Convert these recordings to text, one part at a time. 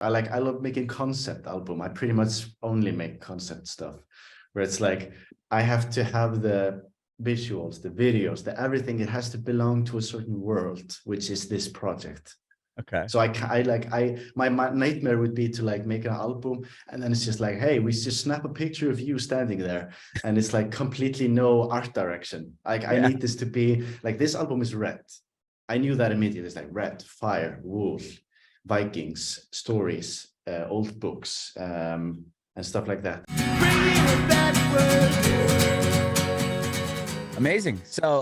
I love making concept album. I pretty much only make concept stuff, where it's like I have to have the visuals, the videos, the everything. It has to belong to a certain world, which is this project. Okay. So my nightmare would be to like make an album, and then it's just like, hey, we just snap a picture of you standing there, and it's like completely no art direction. Like I need this to be like, this album is red. I knew that immediately. It's like red, fire, wool, Vikings, stories, old books, and stuff like that. Amazing. So,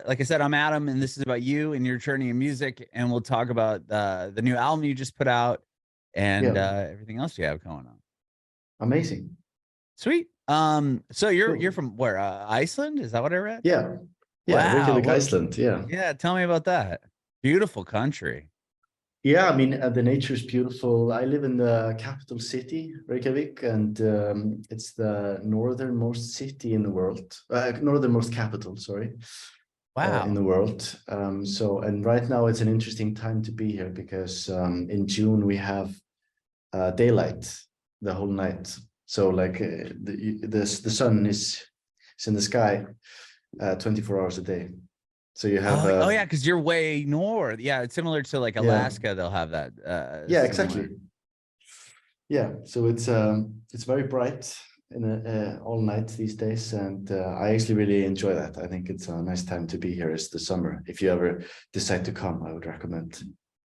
like I said, I'm Adam, and this is about you and your journey in music, and we'll talk about the new album you just put out and everything else you have going on. Amazing. Sweet. So you're from where? Iceland? Is that what I read? Yeah. Wow. Reykjavik, Iceland. Yeah. Yeah. Tell me about that. Beautiful country. Yeah, I mean, the nature is beautiful. I live in the capital city, Reykjavik, and it's the northernmost city in the world, northernmost capital, sorry. Wow. In the world. And right now it's an interesting time to be here because in June we have daylight the whole night. So like the sun is in the sky 24 hours a day. So you have oh yeah, because you're way north. Yeah, it's similar to like Alaska. They'll have that. Yeah, exactly. Yeah, so it's very bright in all night these days, and I actually really enjoy that. I think it's a nice time to be here. It's the summer. If you ever decide to come, I would recommend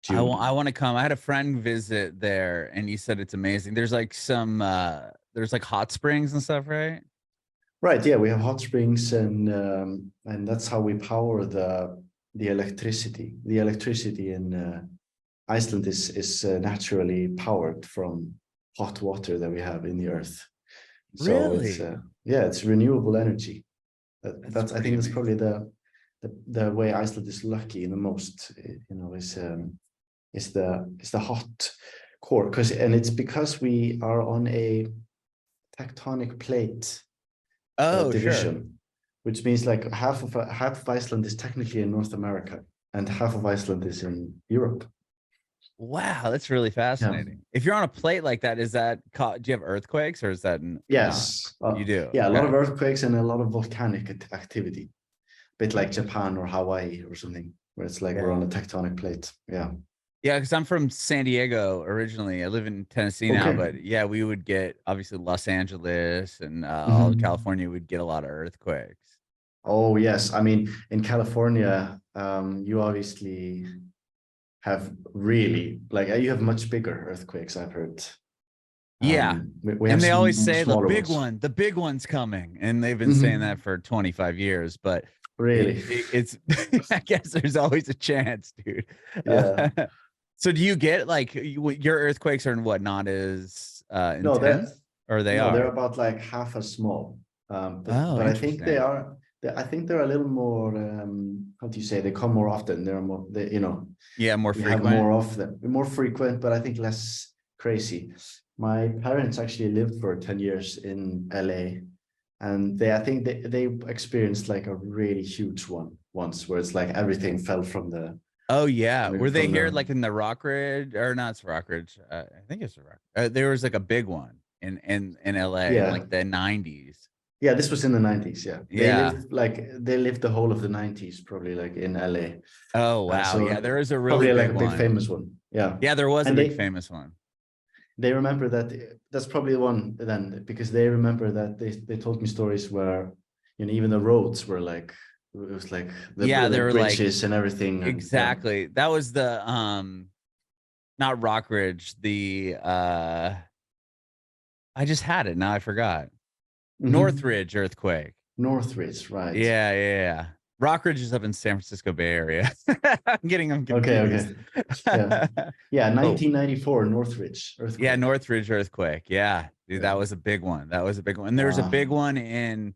June. I want to come. I had a friend visit there, and he said it's amazing. There's like some there's like hot springs and stuff, right? Right. Yeah, we have hot springs, and that's how we power the electricity. The electricity in Iceland is naturally powered from hot water that we have in the earth. So really? it's renewable energy. I think that's amazing. probably the way Iceland is lucky the most. You know, is the hot core, and it's because we are on a tectonic plate. Division, sure. which means like half of Iceland is technically in North America, and half of Iceland is in Europe. Wow, that's really fascinating. Yeah. If you're on a plate like that, is that do you have earthquakes, or is that yes, you do? Yeah, a lot of earthquakes and a lot of volcanic activity, a bit like Japan or Hawaii or something, where it's like we're on a tectonic plate. Yeah. Yeah, because I'm from San Diego originally. I live in Tennessee now, but yeah, we would get obviously Los Angeles and all of California would get a lot of earthquakes. Oh yes, I mean in California, you obviously have really you have much bigger earthquakes, I've heard. Yeah, and they always say the big one's coming, and they've been saying that for 25 years. But really, it's I guess there's always a chance, dude. Yeah. So do you get like your earthquakes are not as intense, or they are? They're about like half as small. But I think they are. I think they're a little more. How do you say? They come more often. They're more. More frequent. More frequent, but I think less crazy. My parents actually lived for 10 years in LA, and I think they experienced like a really huge one once, where it's like everything fell from the. Oh yeah, were they here like in the Rockridge, or not? It's Rockridge. I think it's a Rock. There was like a big one in LA in like the 90s. Yeah, this was in the 90s. Yeah, they lived the whole of the 90s, probably like in LA. Oh wow, so there is a really probably like a big famous one. Yeah, there was a big famous one. They remember that's probably the one then, because they remember that they told me stories where even the roads were like. It was like there were bridges and everything. Exactly. That was the not Rockridge. The I just had it. Now I forgot. Northridge earthquake. Northridge, right? Yeah. Rockridge is up in San Francisco Bay Area. I'm getting them confused. Okay. Yeah. 1994 Northridge earthquake. Yeah, Northridge earthquake. Yeah, dude, that was a big one. And there was a big one in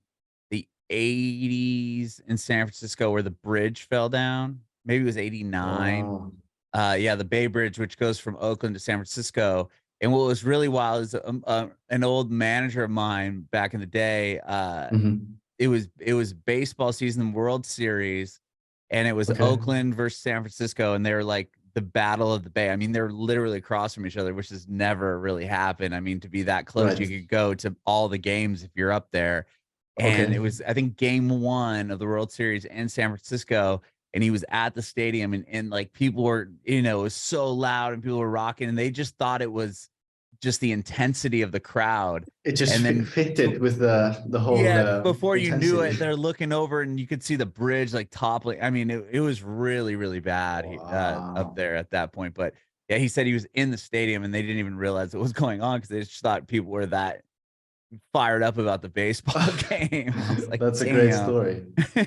80s in San Francisco where the bridge fell down. Maybe it was 89. Wow. Yeah, the Bay Bridge, which goes from Oakland to San Francisco. And what was really wild is an old manager of mine back in the day. It was baseball season, World Series, and it was Oakland versus San Francisco, and they were like the Battle of the Bay. I mean, they're literally across from each other, which has never really happened. I mean, to be that close, you could go to all the games if you're up there. And it was, I think, game 1 of the World Series in San Francisco, and he was at the stadium, and like people were, you know, it was so loud and people were rocking, and they just thought it was just the intensity of the crowd. It just and then fitted with the whole before you intensity. knew it, they're looking over and you could see the bridge like toppling. I mean, it was really, really bad up there at that point. But yeah, he said he was in the stadium and they didn't even realize what was going on because they just thought people were that fired up about the baseball game. I was like, that's a great story.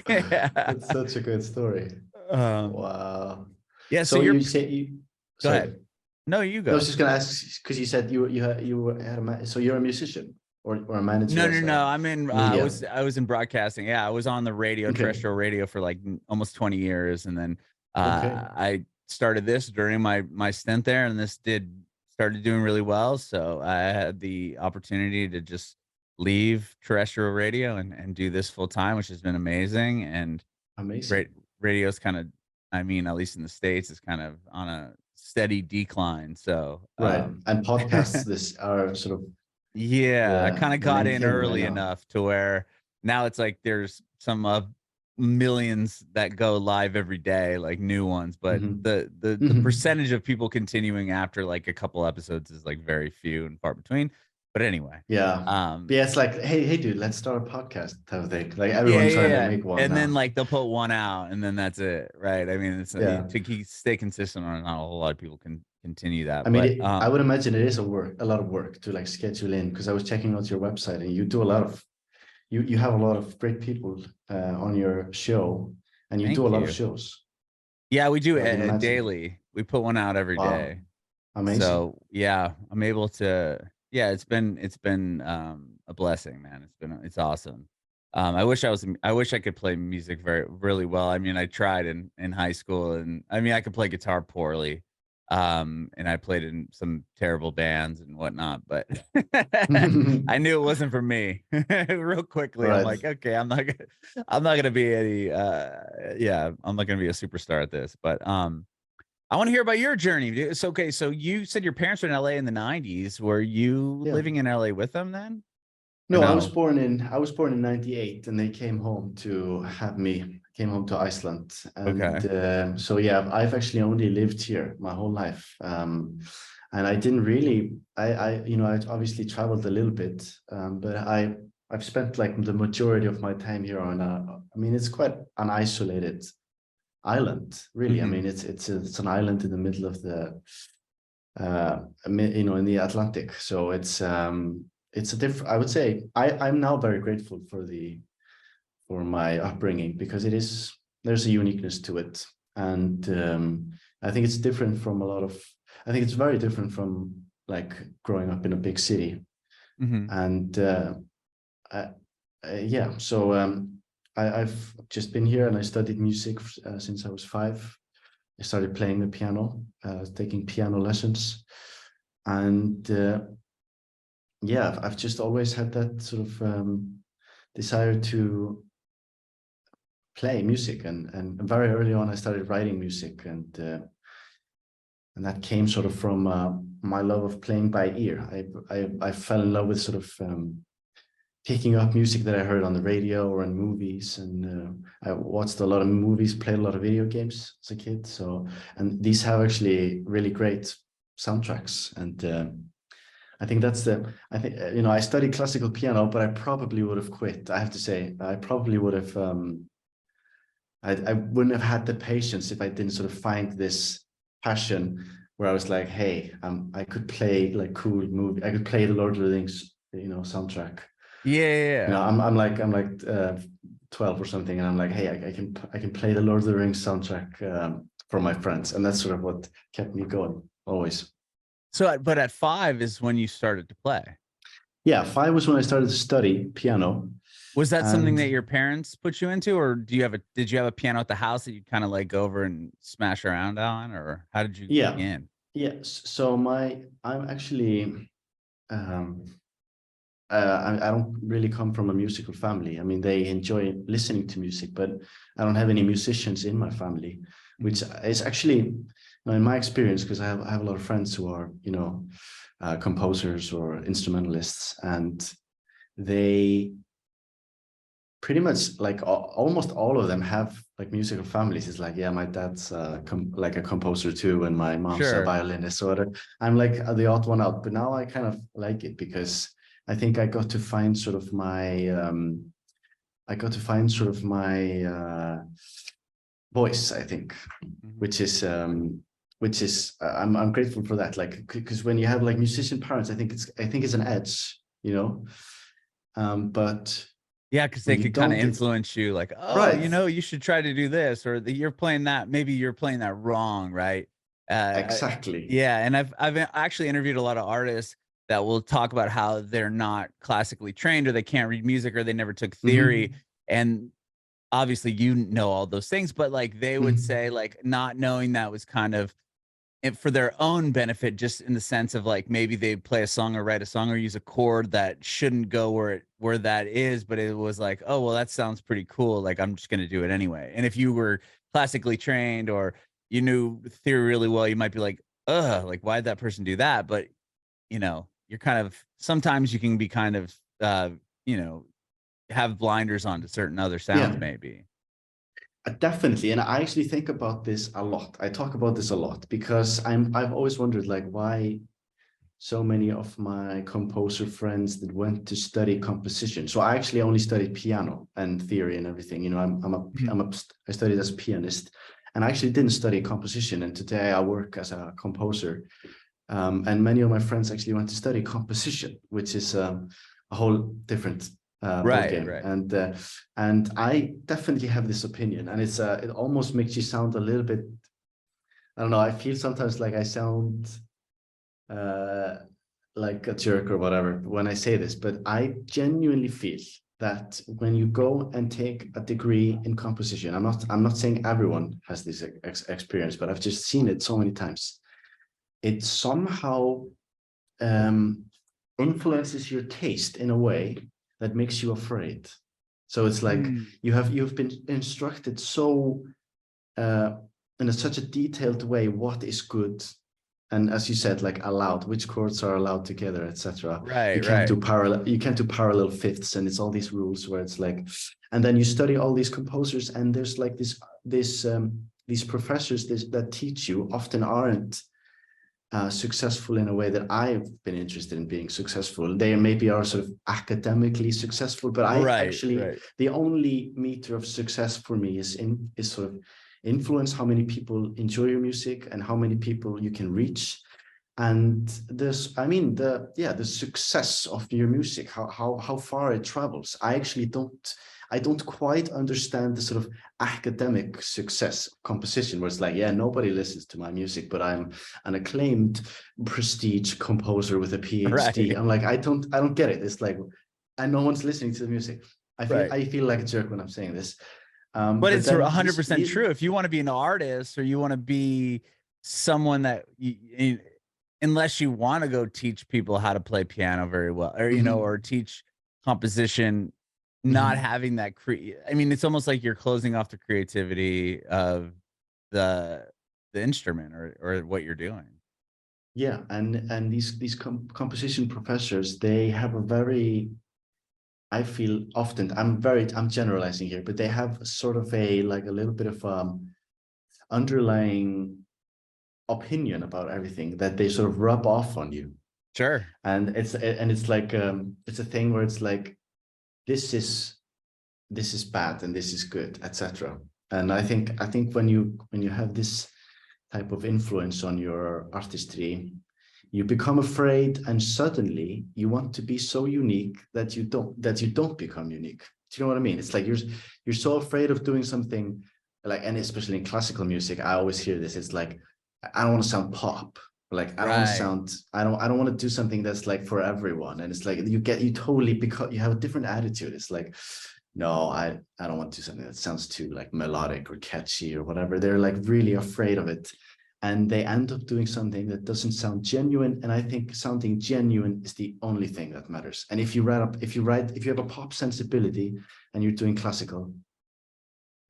Yeah. That's such a good story. Wow. Yeah. So you say you go ahead. No, you go. I was just gonna ask because you said you had so you're a musician or a manager. No. I'm in. I was in broadcasting. Yeah, I was on the radio, terrestrial radio, for like almost 20 years, and then I started this during my stint there, and this started doing really well. So I had the opportunity to just leave terrestrial radio and do this full time, which has been amazing. And radio's kind of, I mean, at least in the States, is kind of on a steady decline. So and podcasts are sort of I kind of got in early enough to where now it's like there's some millions that go live every day, like new ones, but the percentage of people continuing after like a couple episodes is like very few and far between. But anyway, it's like, hey dude, let's start a podcast type of thing. Like everyone's trying to make one, and now. Then like they'll put one out, and then that's it, right? I mean, it's to stay consistent on it. Not a whole lot of people can continue that. I mean, I would imagine it is a lot of work to like schedule in, because I was checking out your website and you do a lot of you have a lot of great people on your show, and you do a lot of shows. Yeah, we do it daily. We put one out every day. Amazing. So yeah, I'm able to. Yeah, it's been a blessing, man. It's awesome. I wish I could play music really well. I mean, I tried in high school, and I mean, I could play guitar poorly. And I played in some terrible bands and whatnot, but I knew it wasn't for me real quickly. I'm like, okay, I'm not gonna be I'm not gonna be a superstar at this, but I want to hear about your journey. It's okay. So you said your parents were in LA in the 90s. Were you living in LA with them then? No, I was born in 98, and they came home to have me. Came home to Iceland, and so yeah, I've actually only lived here my whole life, and I didn't really. I obviously traveled a little bit, but I've spent like the majority of my time here on I mean, it's quite an isolated island, really. I mean, it's an island in the middle of the in the Atlantic, so it's a different, I would say. I'm now very grateful for my upbringing, because there's a uniqueness to it, and I think it's different from I think it's very different from like growing up in a big city, and so I've just been here, and I studied music since I was 5. I started playing the piano, taking piano lessons, and I've just always had that sort of desire to play music, and very early on I started writing music, and that came sort of from my love of playing by ear. I fell in love with sort of picking up music that I heard on the radio or in movies, and I watched a lot of movies, played a lot of video games as a kid. So, and these have actually really great soundtracks, and I think I studied classical piano, but I probably would have quit. I have to say, I probably would have. I wouldn't have had the patience if I didn't sort of find this passion where I was like, hey, I could play like cool movie. I could play the Lord of the Rings, soundtrack. Yeah. I'm like 12 or something, and I'm like, hey, I can play the Lord of the Rings soundtrack for my friends, and that's sort of what kept me going always. So, but at 5 is when you started to play. Yeah, 5 was when I started to study piano. Was that something that your parents put you into, or did you have a piano at the house that you kind of like go over and smash around on, or how did you begin? Yeah, so I'm actually I don't really come from a musical family. I mean, they enjoy listening to music, but I don't have any musicians in my family, which is actually Now, in my experience, because I have a lot of friends who are, you know, composers or instrumentalists, and they pretty much like almost all of them have like musical families. It's like, yeah, my dad's like a composer too, and my mom's a Sure. violinist. So I'm like the odd one out, but now I kind of like it because I think I got to find sort of my voice, I think, which is I'm grateful for that. Like, because when you have like musician parents, I think it's an edge, you know. But yeah, because they when you could kind of don't, influence you, like, oh, right, you know, you should try to do this, or you're playing that, maybe you're playing that wrong, right? exactly. Yeah, and I've actually interviewed a lot of artists that will talk about how they're not classically trained, or they can't read music, or they never took theory, Hmm. and obviously you know all those things, but like they would Hmm. say like not knowing that was kind of for their own benefit, just in the sense of like maybe they play a song or write a song or use a chord that shouldn't go where that is, but it was like, oh well, that sounds pretty cool, like I'm just going to do it anyway. And if you were classically trained or you knew theory really well, you might be like, like why'd that person do that? But you know, you're kind of, sometimes you can be kind of you know, have blinders on to certain other sounds Yeah, maybe. definitely. And I actually think about this a lot. I talk about this a lot because I've always wondered like why so many of my composer friends that went to study composition. So I actually only studied piano and theory and everything. You know, I studied as a pianist, and I actually didn't study composition. And today I work as a composer. And many of my friends actually went to study composition, which is a whole different ball Right, game. right. And I definitely have this opinion, and it almost makes you sound a little bit. I don't know. I feel sometimes like I sound uh, like a jerk or whatever when I say this, but I genuinely feel that when you go and take a degree in composition, I'm not saying everyone has this experience, but I've just seen it so many times. It somehow um, influences your taste in a way that makes you afraid. So it's like Mm. you've been instructed so uh, in such a detailed way what is good, and as you said, like allowed, which chords are allowed together, etc. Right, right. You can't do parallel fifths, and it's all these rules where it's like, and then you study all these composers, and there's like these professors that teach you often aren't successful in a way that I've been interested in being successful. They maybe are sort of academically successful, but I Right, actually, right. the only meter of success for me is sort of influence, how many people enjoy your music and how many people you can reach. And the success of your music, how far it travels. I don't quite understand the sort of academic success composition where it's like, yeah, nobody listens to my music, but I'm an acclaimed prestige composer with a PhD. Right, I'm like, I don't get it. It's like, and no one's listening to the music. right. I feel like a jerk when I'm saying this. But But it's then 100% true. If you want to be an artist or you want to be someone that unless you want to go teach people how to play piano very well, or you know, Mhm, or teach composition, not mhm. having that I mean, it's almost like you're closing off the creativity of the instrument or what you're doing. Yeah, and these composition professors, they have a very, I feel often, I'm generalizing here, but they have sort of a like a little bit of underlying opinion about everything that they sort of rub off on you. Sure. And it's like it's a thing where it's like this is bad and this is good, etc. And I think when you have this type of influence on your artistry, you become afraid, and suddenly you want to be so unique that you don't become unique. Do you know what I mean? It's like you're so afraid of doing something like, and especially in classical music, I always hear this. It's like, I don't want to sound pop. Like I don't want to Right. sound, I don't want to do something that's like for everyone. And it's like you totally, because you have a different attitude. It's like, no, I don't want to do something that sounds too like melodic or catchy or whatever. They're like really afraid of it, and they end up doing something that doesn't sound genuine. And I think sounding genuine is the only thing that matters. And if you have a pop sensibility and you're doing classical,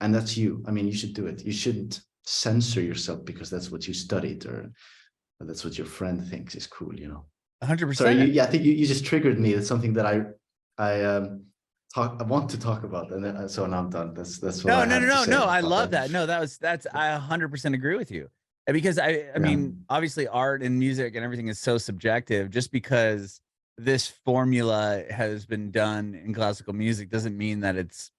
and that's you, I mean, you should do it. You shouldn't censor yourself because that's what you studied or that's what your friend thinks is cool, 100%. Sorry, I think you just triggered me. It's something that I want to talk about, and then, so now I'm done. That's what I have to say. I love that. No, that's I 100% agree with you. Because I mean, obviously art and music and everything is so subjective. Just because this formula has been done in classical music doesn't mean that it's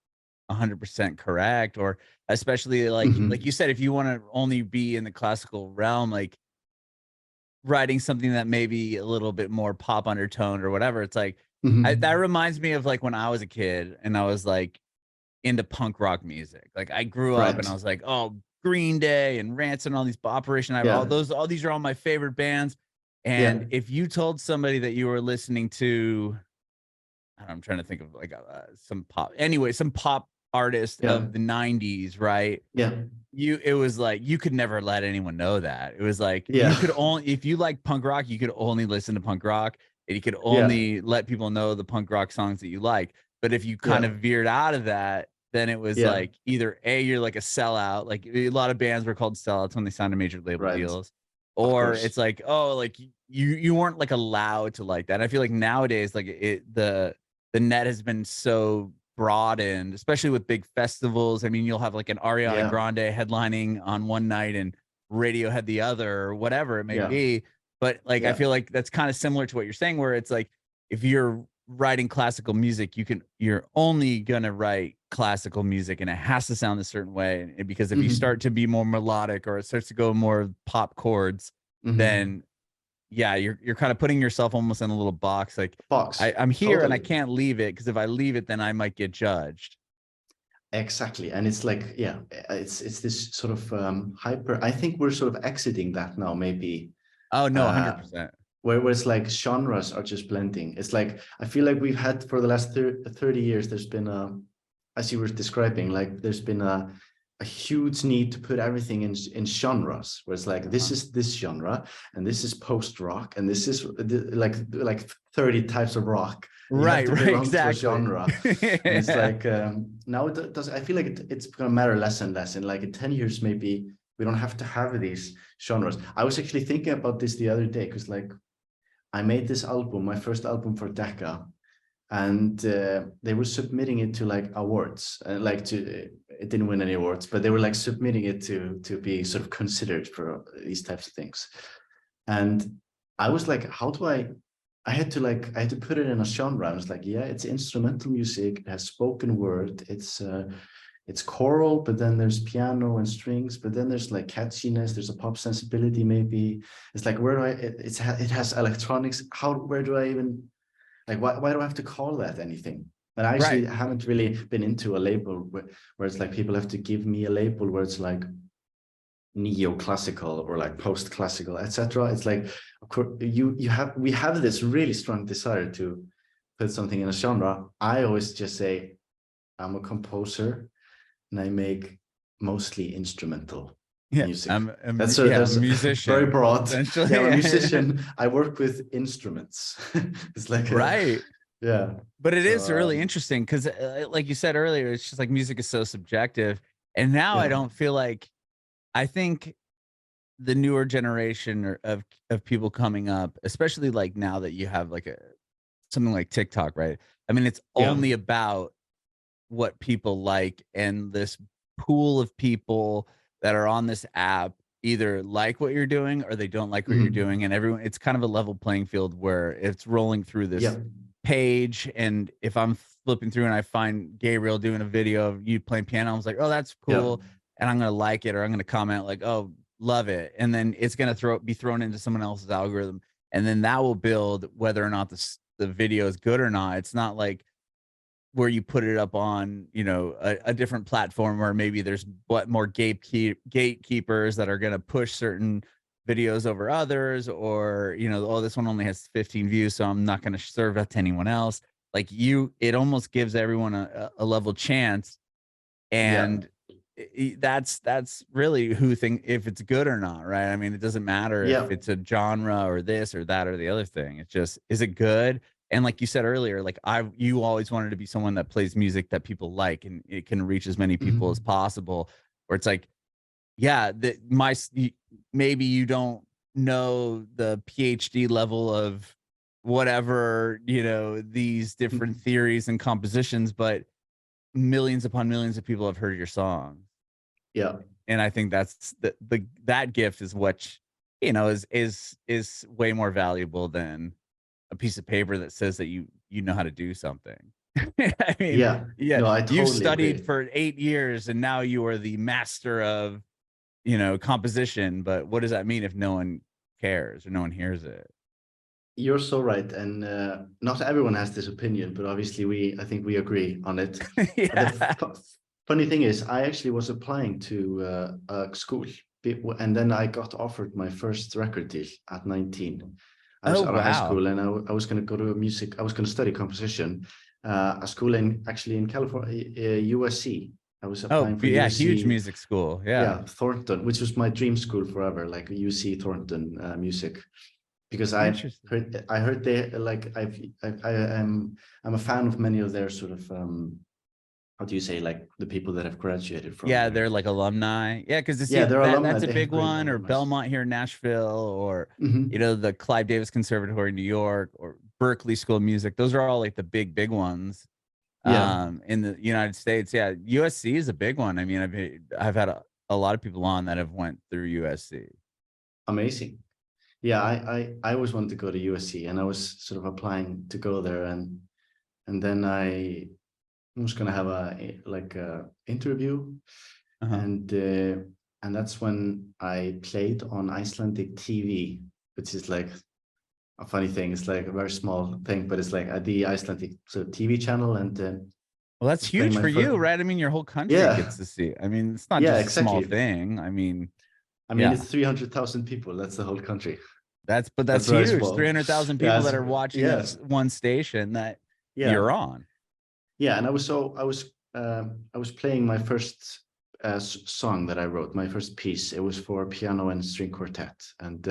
100% correct, or especially like you said, if you want to only be in the classical realm, like writing something that may be a little bit more pop undertone or whatever, it's like that reminds me of like when I was a kid and I was like into punk rock music. Like I grew up and I was like, oh, Green Day and Rancid and all these Operation Ivy, all these are all my favorite bands. And if you told somebody that you were listening to, I'm trying to think of like some pop artist of the 90s, right? It was like you could never let anyone know that. It was like you could only, if you like punk rock, you could only listen to punk rock, and you could only let people know the punk rock songs that you like. But if you kind of veered out of that, then it was like either A, you're like a sellout, like a lot of bands were called sellouts when they signed to major label deals, or it's like, oh, like you weren't like allowed to like that. And I feel like nowadays, like the net has been so broadened, especially with big festivals. I mean, you'll have like an Ariana Grande headlining on one night and Radiohead the other, or whatever it may be. But like I feel like that's kind of similar to what you're saying, where it's like if you're writing classical music, you're only gonna write classical music, and it has to sound a certain way. Because if you start to be more melodic, or it starts to go more pop chords, then you're kind of putting yourself almost in a little box. Like I'm here and I can't leave it, because if I leave it, then I might get judged. Exactly. And it's like, it's this sort of hyper, I think we're sort of exiting that now, maybe. Oh no, 100%. Where it's like genres are just blending. It's like, I feel like we've had for the last 30 years, there's been as you were describing, like there's been a huge need to put everything in genres, where it's like, this is this genre, and this is post rock, and this is like 30 types of rock. Right, exactly. Genre. And it's like now it does. I feel like it's gonna matter less and less. And like in 10 years, maybe we don't have to have these genres. I was actually thinking about this the other day, because like I made this album, my first album for Decca, and they were submitting it to like awards, it didn't win any awards, but they were like submitting it to be sort of considered for these types of things. And I was like, how do I had to put it in a genre. I was like, it's instrumental music, it has spoken word, it's choral, but then there's piano and strings, but then there's like catchiness, there's a pop sensibility maybe. It's like, where do it has electronics, where do I even, like, why do I have to call that anything? And I actually haven't really been into a label where it's like people have to give me a label where it's like neoclassical or like post-classical, etc. It's like, of course, we have this really strong desire to put something in a genre. I always just say I'm a composer and I make mostly instrumental music. That's a musician. Very broad. I'm a musician. I work with instruments. It's like but it is really interesting, because like you said earlier, it's just like music is so subjective, and now I don't feel like, I think the newer generation of people coming up, especially like now that you have like something like TikTok, right? I mean, it's only about what people like, and this pool of people that are on this app either like what you're doing or they don't like what you're doing, and everyone, it's kind of a level playing field where it's rolling through this page. And if I'm flipping through and I find Gabriel doing a video of you playing piano, I was like, oh, that's cool, and I'm gonna like it, or I'm gonna comment like, oh, love it, and then it's gonna be thrown into someone else's algorithm, and then that will build whether or not the video is good or not. It's not like where you put it up on, a different platform where maybe there's more gatekeepers that are going to push certain videos over others, or, oh, this one only has 15 views, so I'm not going to serve that to anyone else. Like it almost gives everyone a level chance. And that's really who if it's good or not, right? I mean, it doesn't matter if it's a genre or this or that or the other thing. It's just, is it good? And like you said earlier, like you always wanted to be someone that plays music that people like, and it can reach as many people as possible. Where it's like, yeah, maybe you don't know the PhD level of whatever, these different theories and compositions, but millions upon millions of people have heard your song. Yeah. And I think that's that gift is what, is way more valuable than a piece of paper that says that you know how to do something. I mean, Yeah. yeah, No, I you've totally studied agree. for 8 years and now you are the master of, composition, but what does that mean if no one cares or no one hears it? You're so right. And not everyone has this opinion, but obviously I think we agree on it. The Yeah. funny thing is, I actually was applying to a school, and then I got offered my first record deal at 19. I was Oh, out of high wow. school, and I was going to go to music. I was going to study composition, a school in California, USC. I was Oh, applying for yeah, huge USC, music school. Yeah. yeah, Thornton, which was my dream school forever, like UC Thornton music, because Interesting. I heard they like I'm a fan of many of their sort of how do you say, like the people that have graduated from Yeah, there. they're like alumni. Yeah, because it's Yeah, they're alumni. that's a They have big great one, or alumni. Belmont here in Nashville, or Hmm. the Clive Davis Conservatory in New York, or Berkeley School of Music. Those are all like the big ones Yeah, in the United States. Yeah, USC is a big one. I mean, I've had a lot of people on that have went through USC. amazing. Yeah, I always wanted to go to USC, and I was sort of applying to go there, and then I was gonna have a interview, Uh-huh. and that's when I played on Icelandic TV, which is like a funny thing. It's like a very small thing, but it's like at the Icelandic sort of TV channel, and Well, that's was playing huge my for first. you, right? I mean, your whole country Yeah, gets to see. I mean, it's not yeah, just a small exactly. thing. I mean, I mean, yeah, it's 300,000 people. That's the whole country. that's That's very huge. small. 300,000 Yeah, people that are watching yeah, this one station that yeah, you're on. yeah. And I was playing my first song that I wrote, my first piece. It was for piano and string quartet, and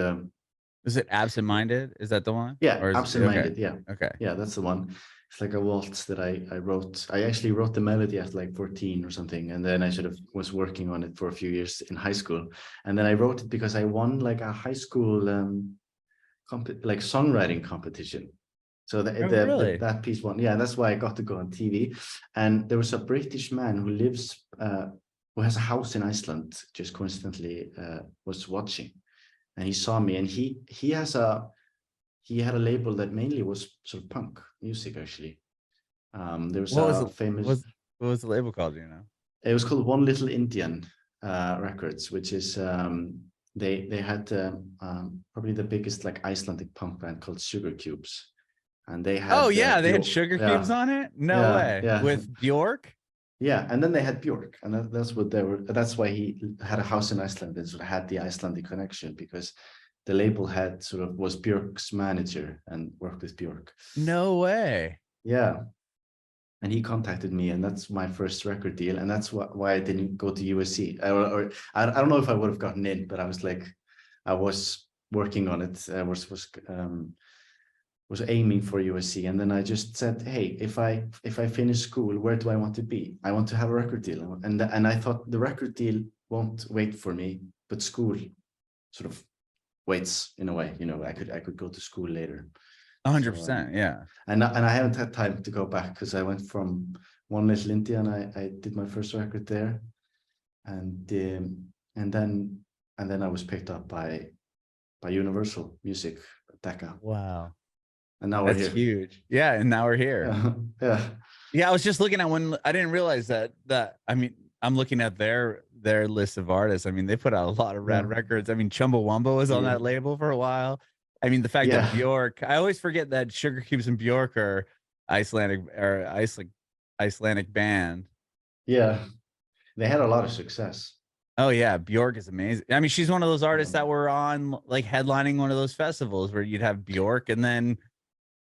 Is it Absent-Minded? Is that the one? yeah, Or is it okay? absent-minded. Yeah, Okay. yeah, that's the one. It's like a waltz that I wrote. I actually wrote the melody at like 14 or something, and then I sort of was working on it for a few years in high school, and then I wrote it because I won like a high school like songwriting competition. So Oh, really? that piece won. Yeah, that's why I got to go on TV. And there was a British man who lives who has a house in Iceland. Just coincidentally, was watching, and he saw me, and he had a label that mainly was sort of punk music, actually. There was What was a the famous, what was the label called, do you know? it was called One Little Indian Records, which is they had probably the biggest like Icelandic punk band called Sugar Cubes, and they Oh, had yeah, they had Bjork. Sugar Cubes Yeah, on it? No yeah, way. yeah, With Bjork? yeah. And then they had Bjork, and that's what they were. That's why he had a house in Iceland and sort of had the Icelandic connection, because the label had sort of was Bjork's manager and worked with Bjork. No way. Yeah, and he contacted me, and that's my first record deal, and that's why I didn't go to USC, or I don't know if I would have gotten in, but I was like, I was working on it. I was aiming for USC, and then I just said, hey, if I finish school, where do I want to be? I want to have a record deal, and I thought the record deal won't wait for me, but school sort of waits in a way. I could go to school later. So 100%, yeah. and I haven't had time to go back, because I went from One Little India, and I did my first record there, and and then I was picked up by Universal Music, Decca, Wow. and now we're That's here. huge. Yeah, and now we're here. Yeah, yeah, Yeah, I was just looking at one. I didn't realize that I mean, I'm looking at their list of artists. I mean, they put out a lot of rad yeah, records. I mean, Chumbawamba was on yeah, that label for a while. I mean, the fact that yeah, Bjork, I always forget that Sugar Cubes and Bjork are Icelandic band. yeah. They had a lot of success. Oh yeah, Bjork is amazing. I mean, she's one of those artists Um, that were on like headlining one of those festivals where you'd have Bjork and then,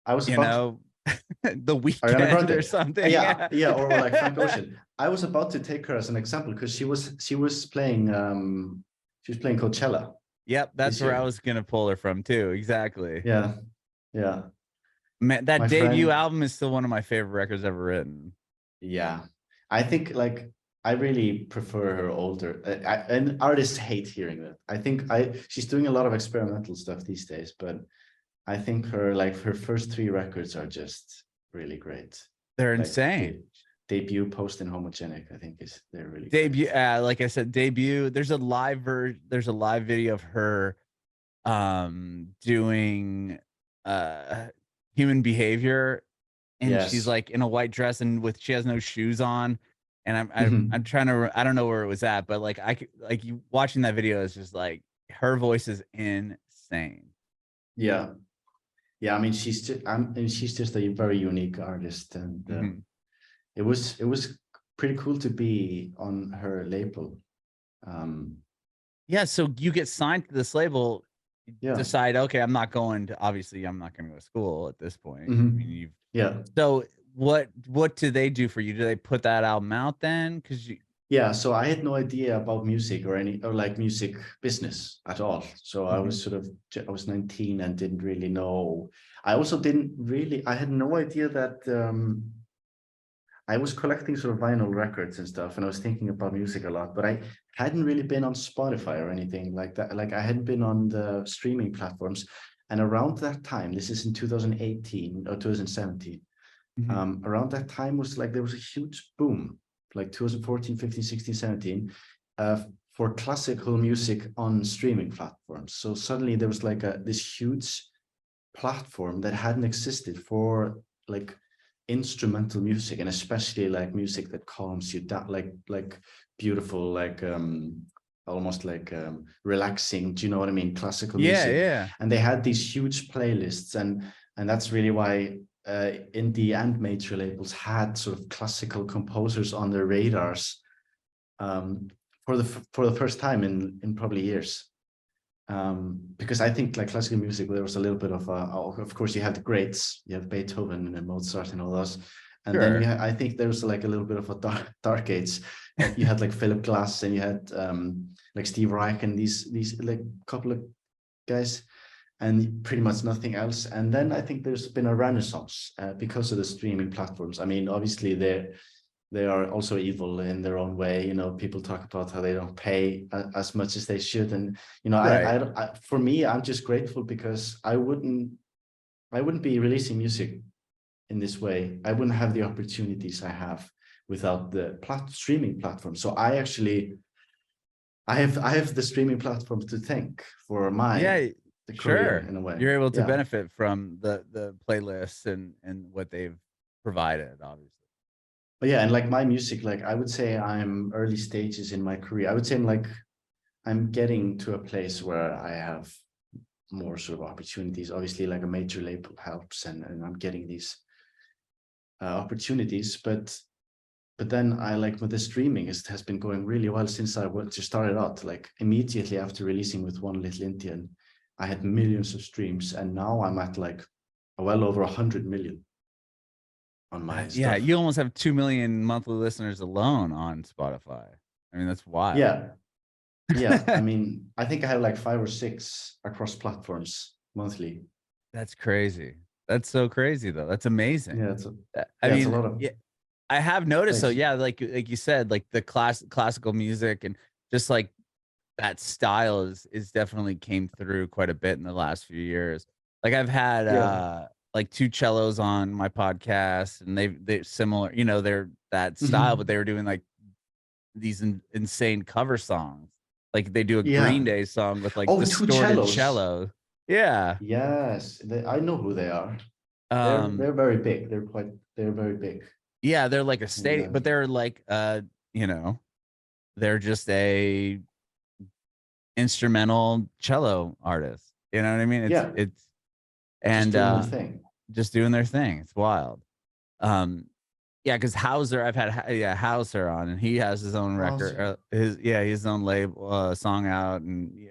I was you about to, know, the Ariana weekend or Grande. something. Yeah, Yeah. yeah, or like Frank Ocean. I was about to take her as an example, because she was playing Coachella Yep, that's this where I year. was gonna pull her from too. Exactly. Yeah, yeah. Man, that My debut friend, album is still one of my favorite records ever written. yeah. I think like I really prefer her older. And artists hate hearing that. I think she's doing a lot of experimental stuff these days, but I think her first 3 records are just really great. They're Like insane. Debut, Post, and Homogenic, I think they're really Debut. great. Like I said, debut. There's a live video of her doing human behavior, and she's Yes. like in a white dress and she has no shoes on, and I'm trying to, I don't know where it was at, but like you watching that video is just like her voice is insane. Yeah. I mean, she's just a very unique artist, and it was pretty cool to be on her label. Yeah, so you get signed to this label, Yeah. decide, okay, I'm not going to go to school at this point. I mean, Yeah. So what do they do for you? Do they put that album out then? Because Yeah, so I had no idea about music or like music business at all. So I was I was 19 and didn't really know. I also I had no idea that I was collecting sort of vinyl records and stuff, and I was thinking about music a lot, but I hadn't really been on Spotify or anything like that. Like I hadn't been on the streaming platforms. And around that time, this is in 2018 or 2017, around that time was like there was a huge boom, like 2014, 15, 16, 17, for classical music on streaming platforms. So suddenly there was like this huge platform that hadn't existed for like instrumental music, and especially like music that calms you down, like beautiful, like almost like relaxing, do you know what I mean, classical music. yeah. And they had these huge playlists, and that's really why indie and major labels had sort of classical composers on their radars for the first time in probably years. Because I think like classical music, there was a little bit of course you have the greats, you have Beethoven and Mozart and all those, and then I think there was like a little bit of a dark age. You had like Philip Glass, and you had like Steve Reich, and these like couple of guys, and pretty much nothing else. And then I think there's been a renaissance because of the streaming platforms. I mean, obviously they are also evil in their own way. You know, people talk about how they don't pay as much as they should, and you know, I for me, I'm just grateful because I wouldn't be releasing music in this way. I wouldn't have the opportunities I have without the streaming platform. So I have the streaming platform to thank for my career in a way. You're able to benefit from the playlists and what they've provided, obviously. But yeah, and like my music, like I would say I'm early stages in my career. I would say I'm getting to a place where I have more sort of opportunities. Obviously, like a major label helps, and I'm getting these opportunities. But then I like with the streaming, has been going really well since I just started out. Like immediately after releasing with One Little Indian, I had millions of streams, and now I'm at like well over 100 million on my stuff. You almost have 2 million monthly listeners alone on Spotify. I mean, that's wild. Yeah. I mean, I think I have like 5 or 6 across platforms monthly. That's crazy. That's so crazy though. That's amazing. Yeah, it's a lot of. Yeah, I have noticed. So yeah, like you said, like the classical music and just like that style is definitely came through quite a bit in the last few years. Like I've had like 2 cellos on my podcast, and they're similar, you know, they're that style, but they were doing like these insane cover songs. Like they do a Green Day song with like distorted cello. Yeah. Yes, I know who they are. They're very big. They're very big. Yeah, they're like a state, but they're like you know, they're just a instrumental cello artist. You know what I mean? It's and just doing their thing. It's wild. Yeah, because Hauser, I've had Hauser on, and he has his own record, his own label, song out, and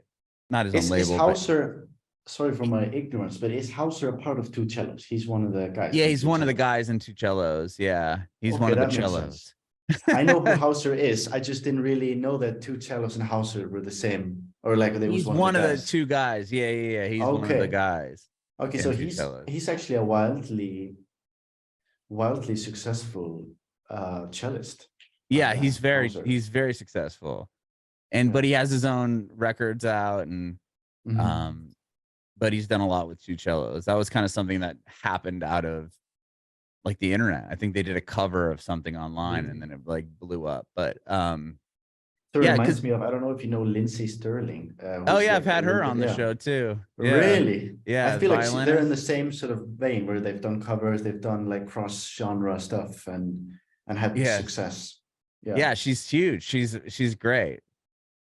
not his own label. Is Hauser, sorry for my ignorance, but is Hauser a part of 2 cellos? He's one of the guys. Yeah, he's one of the guys in 2 cellos. Yeah, he's one of the cellos. I know who Hauser is. I just didn't really know that 2 cellos and Hauser were the same, or like they was one of the 2 guys. Yeah. He's one of the guys. Okay, so he's actually a wildly successful cellist. Yeah, concert. he's very successful. And Yeah. but he has his own records out, and Mhm. um but he's done a lot with two cellos. That was kind of something that happened out of like the internet. I think they did a cover of something online and Really. then it like blew up. But So it yeah, because reminds me of, I don't know if you know Lindsay Sterling, oh who's yeah, I've like a had little her bit, on the yeah. show too. Yeah. Really? I Yeah, feel like they're in the violinist. same sort of vein where they've done covers, they've done like cross-genre stuff and had Yeah. success. Yeah. Yeah, she's huge. She's great.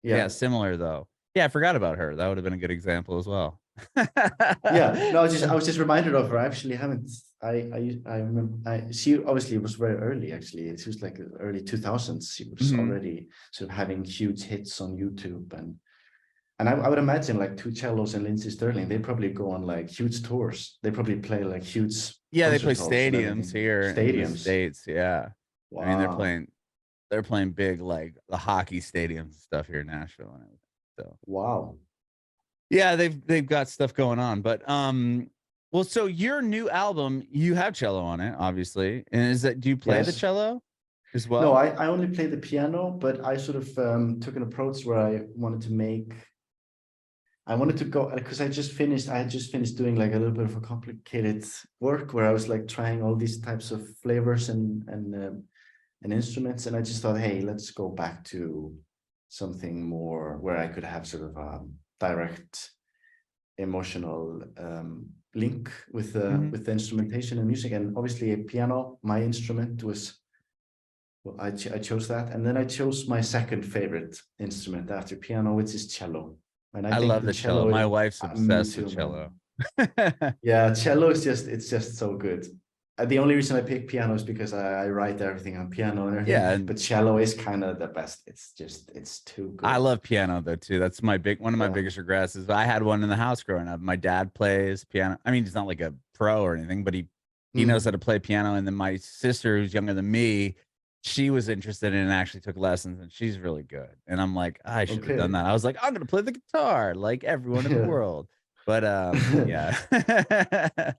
Yeah, Yeah. similar though. Yeah, I forgot about her. That would have been a good example as well. Yeah. No, I was just reminded of her. I actually haven't. I remember. She obviously was very early. Actually, she was like early 2000s. She was Mhm. already sort of having huge hits on YouTube, and I would imagine like two cellos and Lindsey Sterling. They probably go on like huge tours. They probably play like huge Yeah, they play concert halls and stadiums everything. here in the Stadiums. States. Yeah. I mean, Wow. they're playing big like the hockey stadiums and stuff here in Nashville and everything. So Wow. yeah, they've got stuff going on. But well, so your new album, you have cello on it, obviously. And is that do you play the Yes. cello as No, well? I only play the piano, but I sort of took an approach where I wanted to go because I had just finished doing like a little bit of a complicated work where I was like trying all these types of flavors and instruments, and I just thought, hey, let's go back to something more where I could have sort of a direct emotional link Hmm. with the instrumentation and music, and obviously a piano, my instrument was. Well, I chose that, and then I chose my second favorite instrument after piano, which is cello. And I I think love the the cello. cello My is wife's me obsessed with too, man. cello. Yeah, cello is just so good. The only reason I pick piano is because I write everything on piano and everything, Yeah, and but cello is kind of the best. It's too I good. love piano though too. That's one of my Yeah. biggest regrets is I had one in the house growing up. My dad plays piano. I mean, he's not like a pro or anything, but he knows how Mm. to play piano. And then my sister, who's younger than me, she was interested in it and actually took lessons, and she's really good. And I'm like, I should have done Okay. that. I was like, I'm gonna play the guitar like everyone in the Yeah. world. But yeah, No,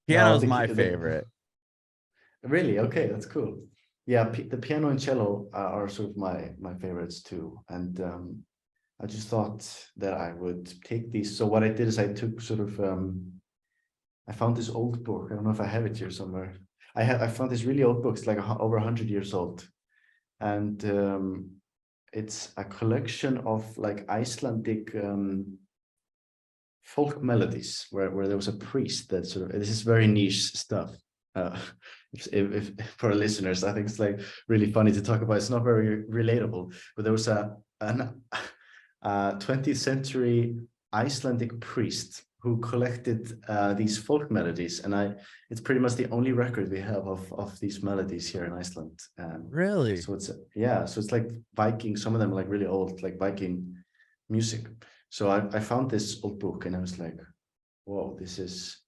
piano's my favorite. really okay. That's cool. Yeah, the piano and cello are sort of my favorites too, and I just thought that I would take these. So what I did is I took sort of I found this old book. I don't know if I have it here somewhere. I found this really old book. It's like over 100 years old, and it's a collection of like Icelandic folk melodies where there was a priest that sort of, this is very niche stuff. Uh, if for listeners, I think it's like really funny to talk about. It's not very relatable, but there was an 20th century Icelandic priest who collected these folk melodies, and it's pretty much the only record we have of these melodies here in Iceland. Really? So yeah, so it's like Viking. Some of them are like really old, like Viking music. So I found this old book and I was like, whoa, it's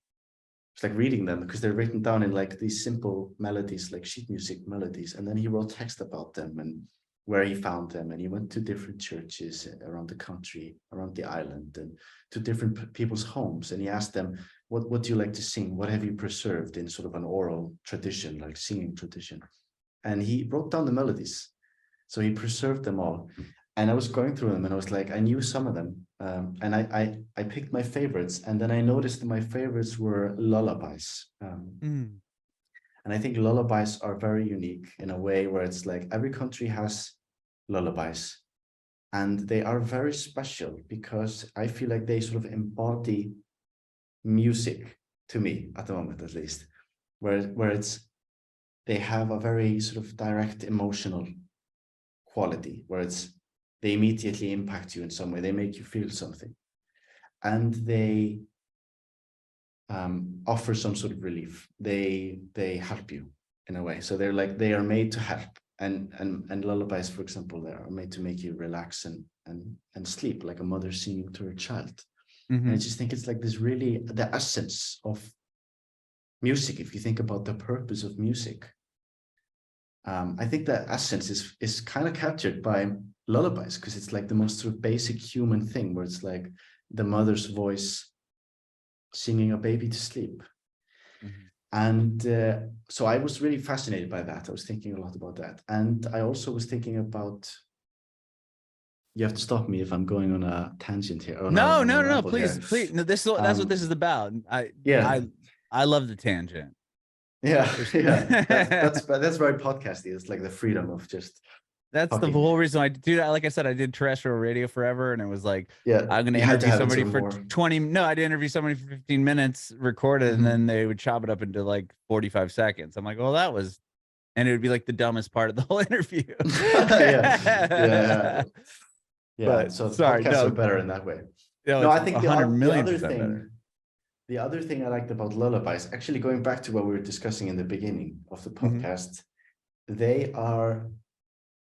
like reading them because they're written down in like these simple melodies, like sheet music melodies. And then he wrote text about them and where he found them. And he went to different churches around the country, around the island, and to different people's homes. And he asked them, what do you like to sing? What have you preserved in sort of an oral tradition, like singing tradition? And he wrote down the melodies. So he preserved them all. And I was going through them and I was like, I knew some of them. And I picked my favorites. And then I noticed that my favorites were lullabies. Mm. And I think lullabies are very unique in a way where it's like every country has lullabies. And they are very special because I feel like they sort of embody music to me at the moment, at least, where they have a very sort of direct emotional quality, where they immediately impact you in some way. They make you feel something, and they offer some sort of relief. They help you in a way. So they are made to help. And lullabies, for example, they are made to make you relax and sleep, like a mother singing to her child. And I Hmm. just think it's like this really the essence of music. If you think about the purpose of music, I think the essence is kind of captured by lullabies because it's like the most sort of basic human thing where it's like the mother's voice singing a baby to sleep. Hmm. And so I was really fascinated by that. I was thinking a lot about that. And I also was thinking about, you have to stop me if I'm going on a tangent here. No, please. No, that's what this is about. Yeah. I love the tangent. Yeah. Yeah. That's very podcasty. It's like the freedom of just That's talking. the whole reason I do that. Like I said, I did terrestrial radio forever, and it was like, yeah, I'm going to interview somebody for 20. No, I did interview somebody for 15 minutes, recorded, and then they would chop it up into like 45 seconds. I'm like, well, that was, and it would be like the dumbest part of the whole interview. Yeah. But so sorry, podcasts are better in that way. No, I think the other better. The other thing I liked about Lullabies, actually going back to what we were discussing in the beginning of the podcast, they are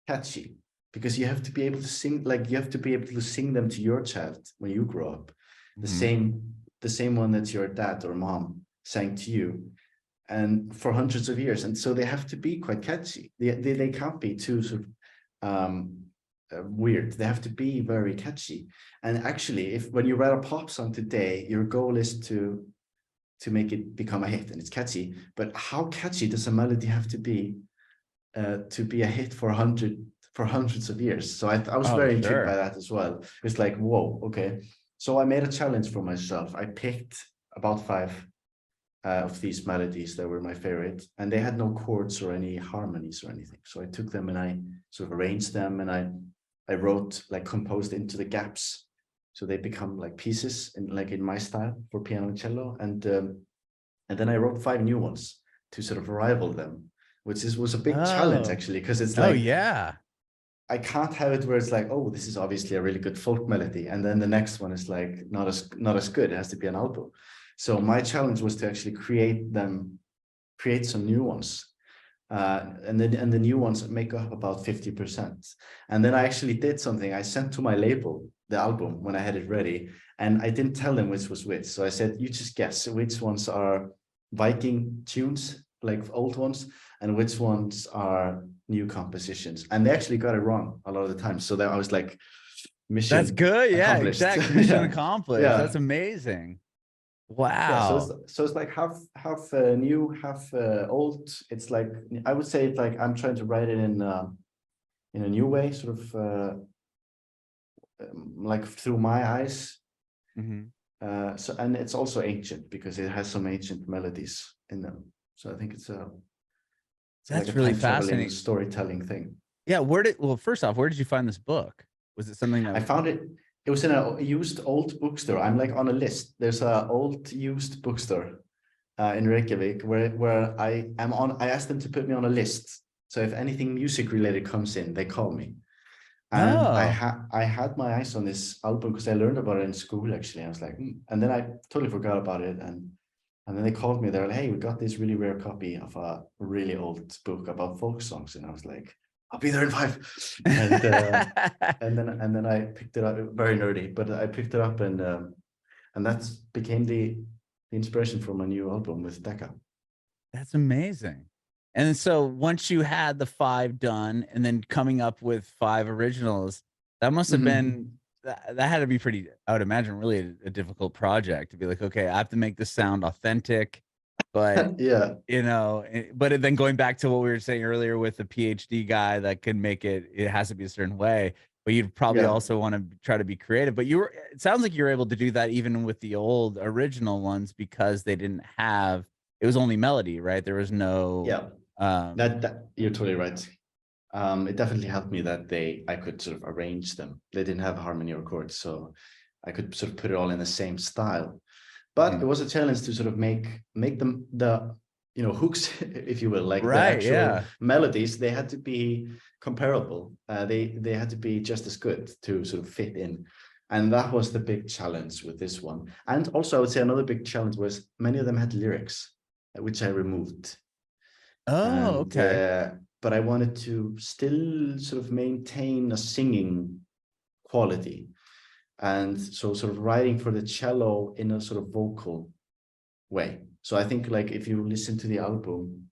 catchy because you have to be able to sing, like you have to be able to sing them to your child when you grow up. The same one that your dad or mom sang to you, and for hundreds of years. And so they have to be quite catchy. They can't be too sort of weird. They have to be very catchy. And actually, when you write a pop song today, your goal is to make it become a hit, and it's catchy. But how catchy does a melody have to be a hit for hundreds of years? So I was very intrigued by that as well. It's like, whoa, okay. So I made a challenge for myself. I picked about 5 of these melodies that were my favorite, and they had no chords or any harmonies or anything. So I took them and I sort of arranged them, and I wrote, like, composed into the gaps, so they become like pieces in my style for piano and cello. And then I wrote 5 new ones to sort of rival them, which was a big challenge actually, because it's like, I can't have it where it's like, oh, this is obviously a really good folk melody, and then the next one is like not as good. It has to be an album. So my challenge was to actually create some new ones. And the new ones make up about 50%. And then I actually did something. I sent to my label the album when I had it ready, and I didn't tell them which was which. So I said, you just guess which ones are Viking tunes, like old ones, and which ones are new compositions. And they actually got it wrong a lot of the time. So that I was like, mission That's good. Yeah, accomplished. exactly. Mission accomplished. Yeah. That's amazing. Wow. Yeah, so it's like half new, half old. It's like, I would say it's like I'm trying to write it in a new way, sort of like through my eyes. So, and it's also ancient because it has some ancient melodies in them. So I think it's that's like really fascinating storytelling thing. Yeah. First off, where did you find this book? Was it something that I found it? It was in a used old bookstore. I'm like on a list. There's a old used bookstore in Reykjavik where I am on. I asked them to put me on a list. So if anything music related comes in, they call me. And I had my eyes on this album because I learned about it in school, actually. I was like, and then I totally forgot about it. And then they called me. They're like, hey, we got this really rare copy of a really old book about folk songs. And I was like, I'll be there in 5. And then I picked it up, very nerdy, but I picked it up, and that became the inspiration for my new album with Decca. That's amazing. And so once you had the 5 done and then coming up with 5 originals, that must have been, that had to be pretty, I would imagine, really a difficult project to be like, okay, I have to make this sound authentic, but but then going back to what we were saying earlier with the PhD guy that can make it has to be a certain way, but you'd probably also want to try to be creative. But it sounds like you were able to do that even with the old original ones because they didn't have, it was only melody, right? There was no that you're totally right. It definitely helped me that I could sort of arrange them. They didn't have harmony or chords, so I could sort of put it all in the same style. But it was a challenge to sort of make them the hooks, if you will, like the actual melodies. They had to be comparable. They had to be just as good to sort of fit in. And that was the big challenge with this one. And also, I would say another big challenge was many of them had lyrics, which I removed. Okay. But I wanted to still sort of maintain a singing quality. And so sort of writing for the cello in a sort of vocal way. So I think, like, if you listen to the album,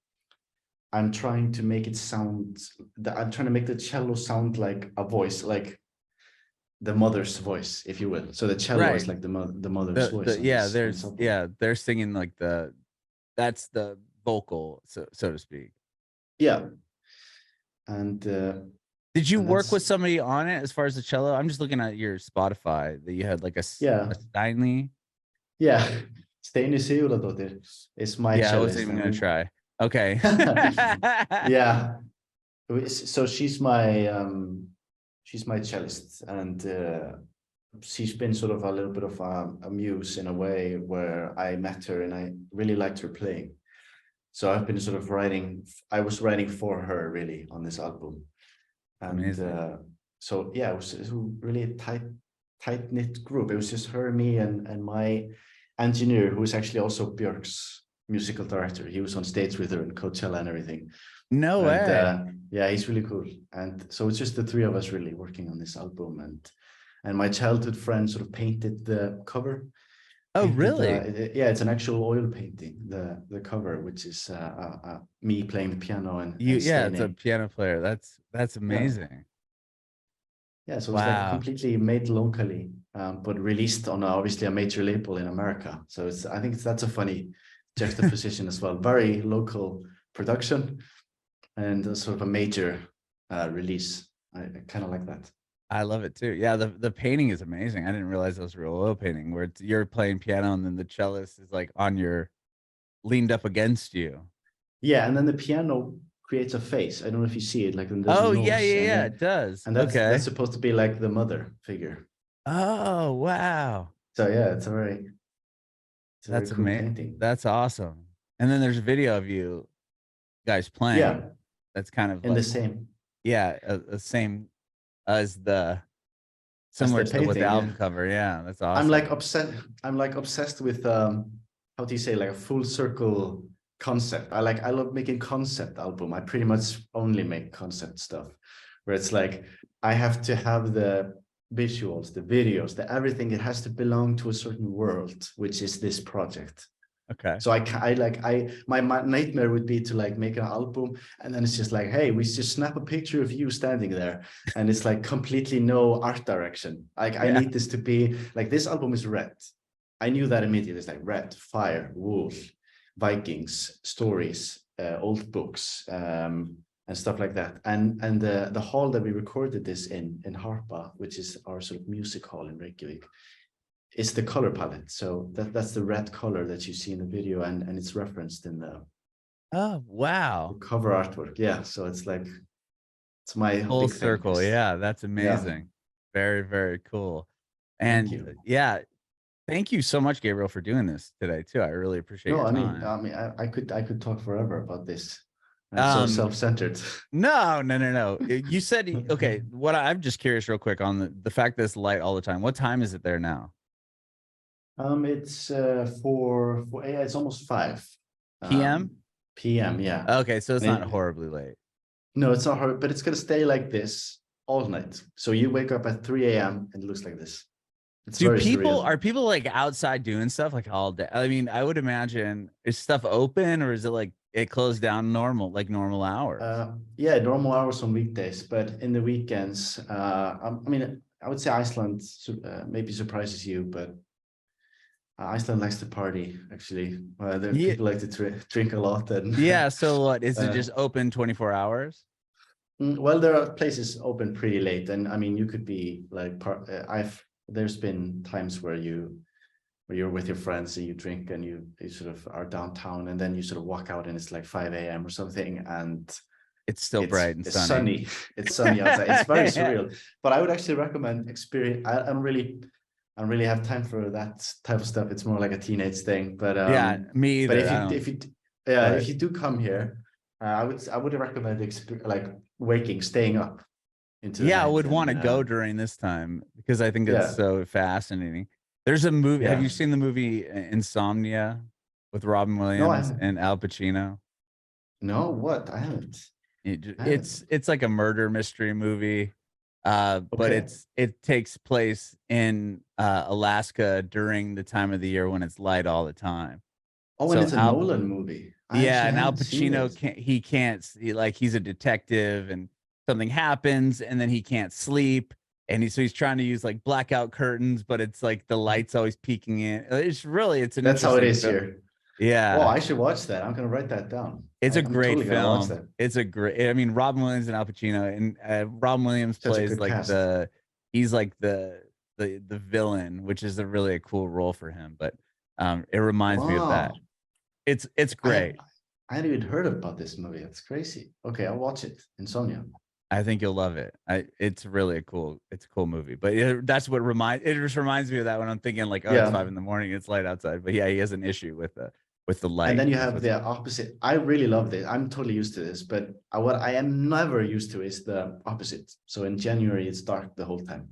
I'm trying to make it I'm trying to make the cello sound like a voice, like the mother's voice, if you will. So the cello is like the mother's voice. They're singing like that's the vocal, so to speak. Yeah. And did you work that's, with somebody on it as far as the cello? I'm just looking at your Spotify that you had like a yeah, Steinley. yeah. Steini Sigurðardóttir is my Yeah, I wasn't cellist, even and gonna try. Okay. yeah. So she's my cellist, and she's been sort of a little bit of a muse in a way, where I met her and I really liked her playing. So I've been sort of I was writing for her really on this album. And Amazing. so yeah, it was really a tight knit group. It was just her, me, and my engineer, who is actually also Björk's musical director. He was on stage with her in Coachella and everything. No And way. yeah, he's really cool. And so it's just the three of us really working on this album. And my childhood friend sort of painted the cover. Oh, Painted, really? yeah, it's an actual oil painting, the cover, which is me playing the piano and Yeah, it's a Steini. piano player. That's Yeah. amazing. Yeah, so it's like Wow. completely made locally, but released on obviously a major label in America. So I think that's a funny juxtaposition as well. Very local production and a sort of a major release. I kind of like that. I love it too. Yeah, the painting is amazing. I didn't realize that was a real oil painting where you're playing piano and then the cellist is like on your leaned up against you. Yeah, and then the piano creates a face. I don't know if you see it, like, then there's a Oh, yeah, nose, yeah, and yeah, then it does. and that's Okay. supposed to be like the mother figure. Oh, wow. So yeah, it's a very That's cool amazing. painting. That's awesome. And then there's a video of you guys playing. Yeah, That's kind of in the like, same yeah, the same as the as similar the to with the painting. Yeah. album cover. Yeah, that's I'm like awesome. obsessed. I'm like obsessed with how do you say, like a full circle concept. I love making concept album. I pretty much only make concept stuff, where it's like I have to have the visuals, the videos, the everything. It has to belong to a certain world, which is this project. Okay. So my nightmare would be to like make an album, and then it's just like, hey, we just snap a picture of you standing there, and it's like completely no art direction. Like I Yeah. need this to be like, this album is red. I knew that immediately. It's like red, fire, wolf, Vikings, stories, old books, and stuff like that. And the hall that we recorded this in Harpa, which is our sort of music hall in Reykjavik, is the color palette. So that's the red color that you see in the video, and it's referenced in the Oh, wow. cover artwork. Yeah, so it's like, it's my Full big thing. circle. Yeah, that's Yeah, amazing. Very, very cool. thank And you. yeah, thank you so much, Gabriel, for doing this today too. I really appreciate No, your I mean, time. I could talk forever about this. I'm so Um, self-centered. no, no, no, no. You said okay. What I'm just curious, real quick, on the fact that it's light all the time. What time is it there now? It's yeah, it's almost 5 PM? p.m. Yeah, Okay, so it's and not horribly late. no, it's not hard, but it's gonna stay like this all night. So you wake up at 3 a.m. and it looks like this. It's Do very people surreal. are people like outside doing stuff like all day? I mean, I would imagine, is stuff open or is it like it closed down normal, like normal hours? Yeah, normal hours on weekdays, but in the weekends, I mean, I would say Iceland maybe surprises you, but Iceland likes to party. Actually, the Yeah, people like to drink a lot, and yeah. So what is it? uh, Just open 24 hours? well, there are places open pretty late, and I mean, you could be like there's been times where you're with your friends and you drink and you sort of are downtown, and then you sort of walk out and it's like 5 a.m. or something, and It's still bright and it's sunny. sunny. It's sunny outside. It's very Yeah, surreal. But I would actually recommend experience. I don't really have time for that type of stuff. It's more like a teenage thing. me But either. I don't. if But you do come here, I would recommend like staying up into the yeah, I night, would want and to go during this time because I think it's yeah. so fascinating. There's a movie. Have Yeah. you seen the movie Insomnia with Robin No, I Williams haven't. and Al Pacino? No, what? I haven't. I haven't. It's like a murder mystery movie, but Okay. it takes place in Alaska during the time of the year when it's light all the time. Oh, and So it's a Al, Nolan movie. I yeah, actually and Al haven't seen Pacino it. like he's a detective and something happens and then he can't sleep and he's trying to use like blackout curtains, but it's like the lights always peeking in. It's an That's how it interesting is film. here. Yeah. Oh, I should watch that. I'm gonna write that down. It's a I'm great totally gonna watch film. that. It's a great, I mean, Robin Williams and Al Pacino, and Robin Williams Such a plays good like cast. he's like the villain, which is a really a cool role for him. But it reminds me of that. Wow. It's I great. I hadn't even heard about this movie. It's crazy. Okay, I'll watch it. Insomnia. I think you'll love it. It's really it's a cool movie. But that's what it just reminds me of that when I'm thinking like, oh, it's Yeah. 5 a.m. It's light outside. But yeah, he has an issue with the light. And then you have the opposite. I really love this. I'm totally used to this, but what I am never used to is the opposite. So in January, it's dark the whole time.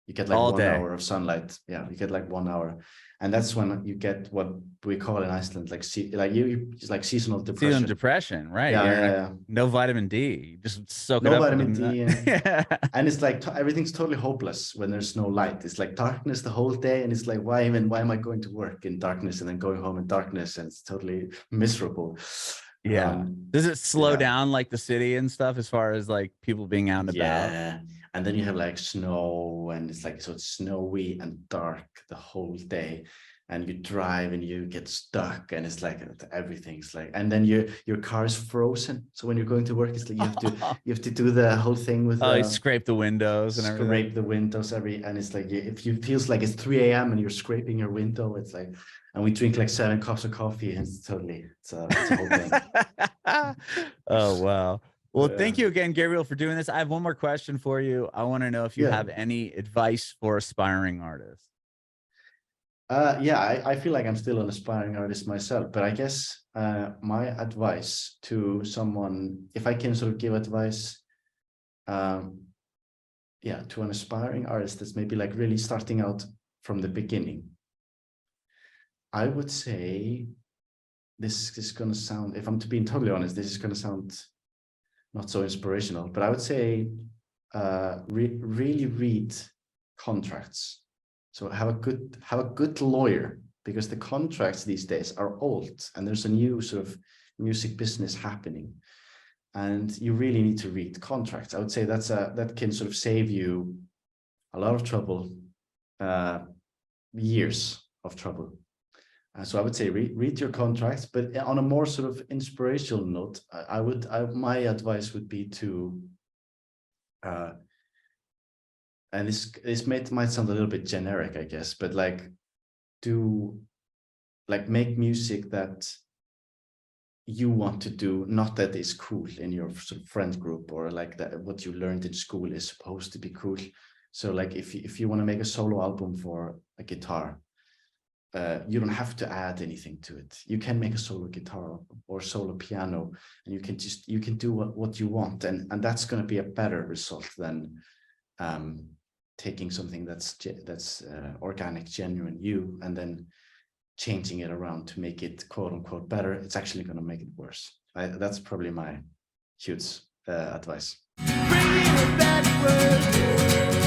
You get like all 1 day. hour of sunlight. Yeah, you get like 1 hour, and that's when you get what we call in Iceland like it's like seasonal depression. Seasonal depression, right? Yeah. No vitamin D. Just soak it No up. vitamin D, Yeah. and it's like everything's totally hopeless when there's no light. It's like darkness the whole day, and it's like why am I going to work in darkness and then going home in darkness, and it's totally miserable. Yeah. Does it slow down like the city and stuff as far as like people being out and about? Yeah. And then you have like snow, and it's like, so it's snowy and dark the whole day, and you drive and you get stuck, and it's like everything's like, and then your car is frozen. So when you're going to work, it's like you have to do the whole thing with you scrape the windows and everything. Scrape the windows and it's like if you feels like it's 3 a.m. and you're scraping your window, it's like, and we drink like 7 cups of coffee, and it's a whole thing. Oh wow. Well, thank you again, Gabriel, for doing this. I have one more question for you. I want to know if you have any advice for aspiring artists. I feel like I'm still an aspiring artist myself, but I guess my advice to someone, if I can sort of give advice, to an aspiring artist that's maybe like really starting out from the beginning, I would say this is going to sound, if I'm to being totally honest, this is going to sound not so inspirational, but I would say really read contracts. So have a good lawyer, because the contracts these days are old, and there's a new sort of music business happening, and you really need to read contracts. I would say that can sort of save you a lot of trouble, years of trouble. So I would say read your contracts, but on a more sort of inspirational note, my advice would be to, and this might sound a little bit generic, I guess, but like make music that you want to do, not that is cool in your sort of friend group, or like that what you learned in school is supposed to be cool. So like if you want to make a solo album for a guitar, you don't have to add anything to it. You can make a solo guitar or solo piano, and you can do what you want, and that's going to be a better result than taking something that's organic, genuine you, and then changing it around to make it quote unquote better. It's actually going to make it worse. That's probably my huge advice. Bringing it backward.